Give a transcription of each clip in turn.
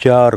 4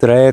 3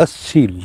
80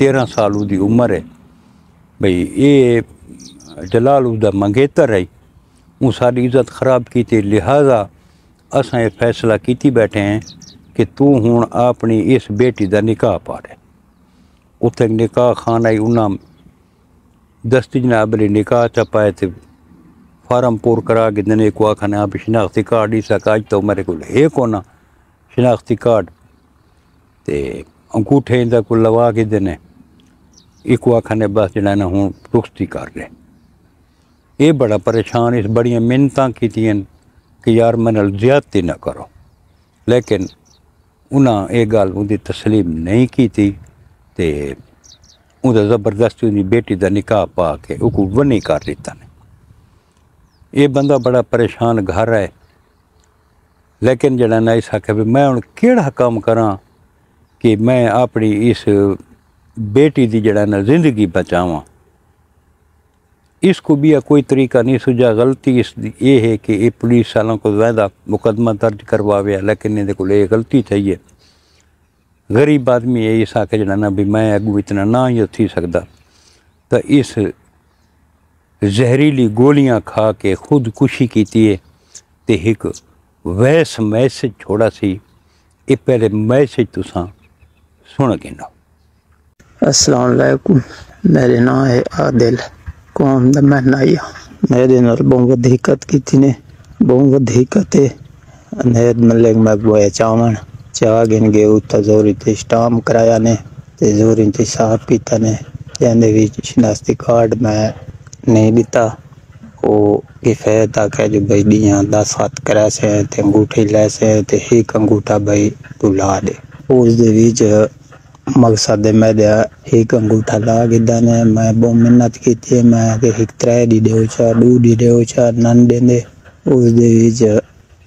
13 سال دی عمر ہے بھئی یہ جلال دا منگیتر ہے وہ ساری عزت خراب کی تھی لہذا اساں یہ فیصلہ کیتی بیٹھے ہیں کہ تو ہون اپنی اس بیٹی دا نکاح پارے اتنے نکاح خانہ انہاں دستی جناب علی نکاح چپائے تھے فارم پور کرا کے دنے کو آکھانے آپ شناختی کارڈ ہی سکاج تو میرے کو ہے کونا شناختی کارڈ تے انگوٹھے اندر کو لوا کے دینے ایک آکھانے بس جنہاں ہوں رخصتی کر لیں یہ بڑا پریشان اس بڑیاں منتاں کی تھیں کہ یار منل زیادتی نہ کرو لیکن انہاں ایک گال ان دی تسلیم نہیں کی تھی تے ان دا زبردستی ان دی بیٹی دا نکاح پا کے ان کو ونی کر لیتا نے یہ بندہ بڑا پریشان گھر ہے لیکن جڑا نا ایسا کہ میں ان کیڑا کام کراں کہ میں اپنی اس بیٹی دی جڑا نا زندگی بچاواں اس کو بھی کوئی طریقہ نہیں سجا غلطی اس یہ ہے کہ یہ پولیس والوں کو زیادہ مقدمہ درج کرواویا لیکن یہ کو یہ غلطی چاہیے غریب آدمی ہے اس آکے جڑا نا بھی میں اگو اتنا نہ ہی تھی سکتا تو اس زہریلی گولیاں کھا کے خودکشی کیتی ہے تے ایک ویس میسج چھوڑا سی یہ پہلے میسج تساں سن گنا السلام علیکم میرے نام ہے عادل قوم دا میں نائیا میرے نال بہت دقت کیتی نے بہت دقت ہے نیت ملک میں گویا چاون چاہ گن گئے اتھا زوری تے سٹام کرایا نے تے زوری تے صاف کیتا نے جاندے بھی شناختی کارڈ میں نہیں دیتا وہ کفایت آکھا جو بھائی دیاں 10 ہاتھ کرا سے تے انگوٹھے لے سے تے ایک انگوٹھا بھائی تو لا دے اس دے وچ مقصد میں دیا ایک انگوٹھا لا کے دانے میں بہت محنت کیتی ہے میں کہ ایک 3 دی دیو چا 2 دی دیو چا نن دیندے اس دے وچ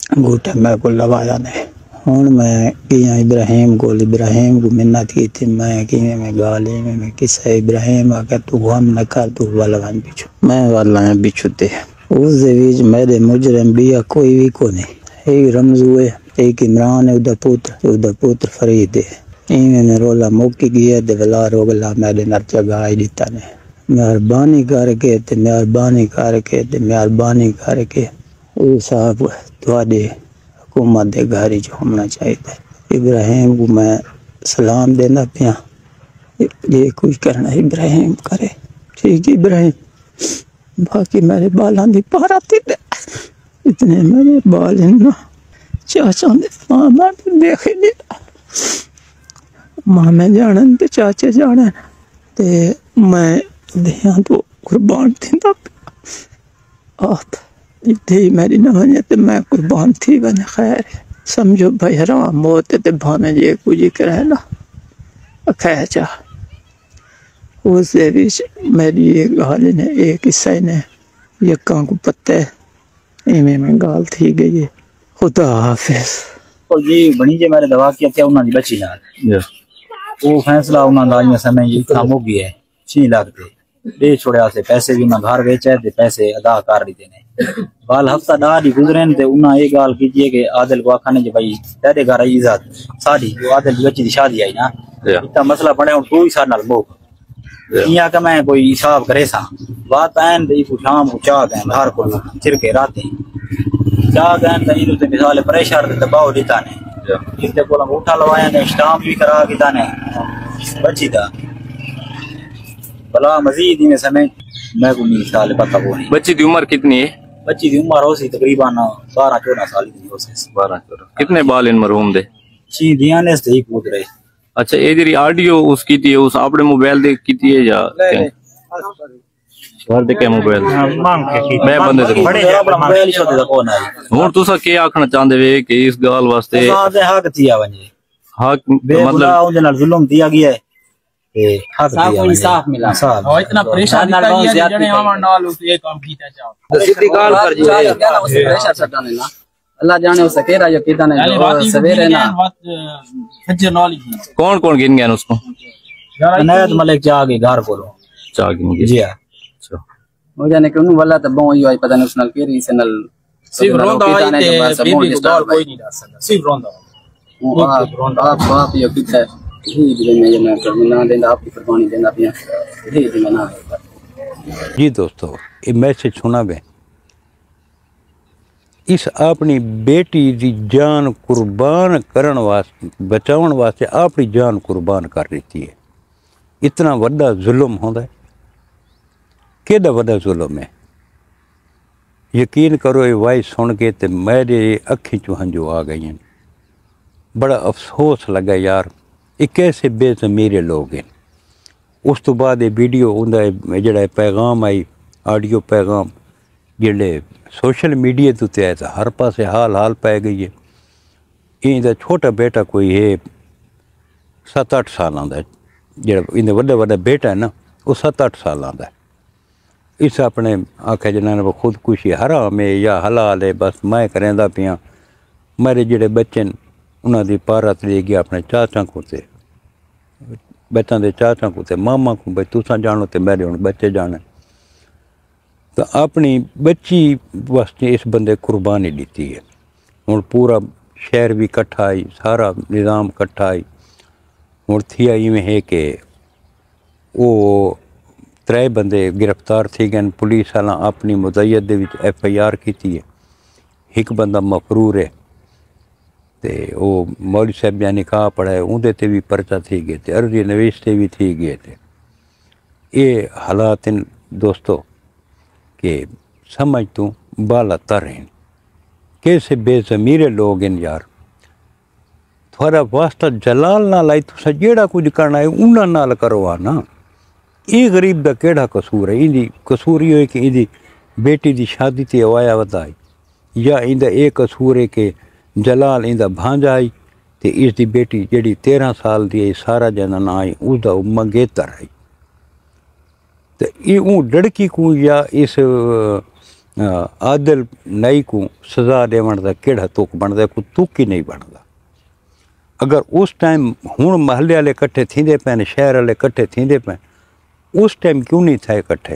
انگوٹھا میں کو لوایا نے ہوں میں کیا ابراہیم کو محنت کی تھی میں کیویں میں گالی میں کسا ابراہیم آکے تو غم نہ کر تو والوان بچو میں والوان بچو تے اس دے وچ میرے مجرم بھی کوئی بھی کو نہیں ایک رمضو ہے ایک عمران ہے ادا پوتر فرید ہے ایویں میں رولا موکی گیا تے ولا روگلا میرے نر جگہ ہی دیتا نے مہربانی کر کے او صاحب تواڈے حکومت دے گھر جو ہونا چاہیے ابراہیم کو میں سلام دینا پیا یہ کچھ کرنا ابراہیم کرے ٹھیک ابراہیم باقی میرے بالاں دی پارا تے اتنے میرے بال ہیں چاچا دے ماں میں دیکھے نہیں ماں میں جانن تے چاچے جانن تے میں دیاں تو قربان دیندا پیا آپ تھی میری نوانیہ تے میں قربان تھی بنے خیر سمجھو بھائی حرام موت تے بھانے جے کچھ کرے نا خیر چاہ اس دے وچ میری ایک گال نے ایک حصہ نے یکاں کو پتہ ایویں میں گال تھی گئی ہے خدا حافظ او جی بنی جے میرے دوا کیا تھا انہاں دی بچی نال وہ فیصلہ انہاں دا اج سمے یہ کام ہو گیا ہے 6 لاکھ دے دے چھوڑیا سے پیسے بھی انہاں گھر ویچے تے پیسے ادا کر دیتے نے بال ہفتہ ڈا دی گزرن تے انہاں یہ گال کیتی ہے کہ عادل کو آکھنے جے بھائی تیرے گھر عزت ساڈی عادل دی بچی دی شادی آئی نا اتا مسئلہ بڑے ہن تو ہی سارے نال موک کیا کہ میں کوئی حساب کرے سا بات این دی کو شام کو چاہ گئے گھر کو چر کے راتے چاہ گئے تے اینو تے مثال پریشر تے دباؤ دیتا نے جس تے کول انگوٹھا لوایا نے اسٹامپ بھی کرا کے نے بچی دا بلا مزید میں سمے میں کو مثال پتہ وہ نہیں بچی دی عمر کتنی ہے بچی دی عمر ہو سی تقریباً 12-14 سال کی ہو سی 12-14 کتنے بال ان مرحوم دے 6 دیاں نے تے ایک پوتر ہے اچھا اے دی آڈیو اس کی تھی اس اپنے موبائل دے کیتی ہے یا گھر دے کے موبائل میں بندے تے بڑے اپنا موبائل چھوڑ دے کون ہے ہن تساں کی آکھنا چاہندے وے کہ اس گال واسطے دے حق تھیا ونجے حق مطلب اون دے نال ظلم دیا گیا ہے تے حق دیا انصاف ملا اور اتنا پریشان نال بہت زیادہ جنے ہم نال یہ کام کیتا چاہ سیدھی گال کر جو اس پریشر سٹانے نا اللہ جانے اس کیرا جو کیتا نے سویرے نا فجر نال کون کون گن گئے اس کو عنایت ملک جا کے گھر کولو چا گن گئے جی ہاں ہو جانے کہ انہوں والا تے بہت ہی پتہ نہیں اس نال کیری سے نال صرف روندا ہے تے بی بی گال کوئی نہیں ڈال سکتا صرف روندا آپ یہ کیتا ہے ہی دل میں جنا نہ دینا آپ کی قربانی دینا پیا ہی دل میں نہ جی دوستو یہ میسج سنا بے اس اپنی بیٹی دی جان قربان کرن واسطے بچاؤن واسطے اپنی جان قربان کر دیتی ہے. اتنا وڈا ظلم ہوندا ہے کیڑا وڈا ظلم ہے. یقین کرو یہ وائس سن کے تے میرے اکھیں چوں ہنجو آ گئی ہیں. بڑا افسوس لگا یار یہ کیسے بے ضمیرے لوگ ہیں. اس تو بعد یہ ویڈیو ہوندا جڑا پیغام آئی آڈیو پیغام جڑے سوشل میڈیا تے آئے تو ہر پاسے حال پی گئی ہے. یہ چھوٹا بیٹا کوئی ہے 7-8 سالاں دا جڑا ان وڈا وڈا بیٹا ہے نا وہ 7-8 سالاں دا ہے. اس اپنے آکھے جنہاں خودکشی حرام ہے یا حلال ہے بس میں کریندا پیاں. میرے جڑے بچے انہاں دی پارت لے گیا اپنے چاچا کو تے بچوں دے چاچا کو تے ماما کو بھائی تساں جانو تے میرے ہن بچے جانے. تو اپنی بچی واسطے اس بندے قربانی دیتی ہے. ہن پورا شہر بھی کٹھا آئی سارا نظام کٹھا آئی. ہن تھی ایویں ہے کہ وہ 3 بندے گرفتار تھی گئے. پولیس والا اپنی مدعیت دے وچ FIR کیتی ہے. ایک بندہ مفرور ہے تے وہ مولوی صاحب نے نکاح پڑھائے اندے تے بھی پرچہ تھی گئے تے عرضی نویس تے بھی تھی گئے تھے. یہ حالات دوستو کہ سمجھ تو بالا تر ہیں. کیسے بے ضمیرے لوگ ہیں یار. تھوڑا واسطہ جلال نال آئی تو جیڑا کچھ کرنا ہے انہاں نال کرو نا. یہ غریب دا کیڑا قصور ہے. ان دی قصور یہ ہے کہ ان دی بیٹی دی شادی تے آیا ودائی یا ان دا ایک قصور ہے کہ جلال ان دا بھانجا آئی تے اس دی بیٹی جیڑی 13 سال دی آئی سارا جنن آئی اس دا منگیتر آئی. تو یہ اون لڑکی کو یا اس عادل نئی کو سزا دیون دا کیڑا توک بندا کوئی توک ہی نہیں بندا. اگر اس ٹائم ہن محلے والے کٹھے تھیندے پئے شہر والے کٹھے تھیندے پئے اس ٹائم کیوں نہیں تھے کٹھے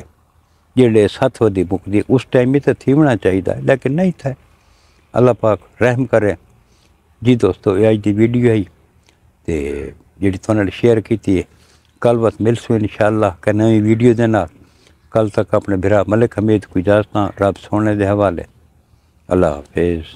جڑے 7 ودی مکدی اس ٹائم ہی تو تھیونا چاہیے لیکن نہیں تھے. اللہ پاک رحم کرے. جی دوستو یہ اج دی ویڈیو ہے تے جڑی تھوڑے نال شیئر کیتی ہے. کل وقت ملسو انشاءاللہ کہ نئی ویڈیو دے نال. کل تک اپنے بھرا ملک حمید کو اجازت رب سونے دے حوالے. اللہ حافظ.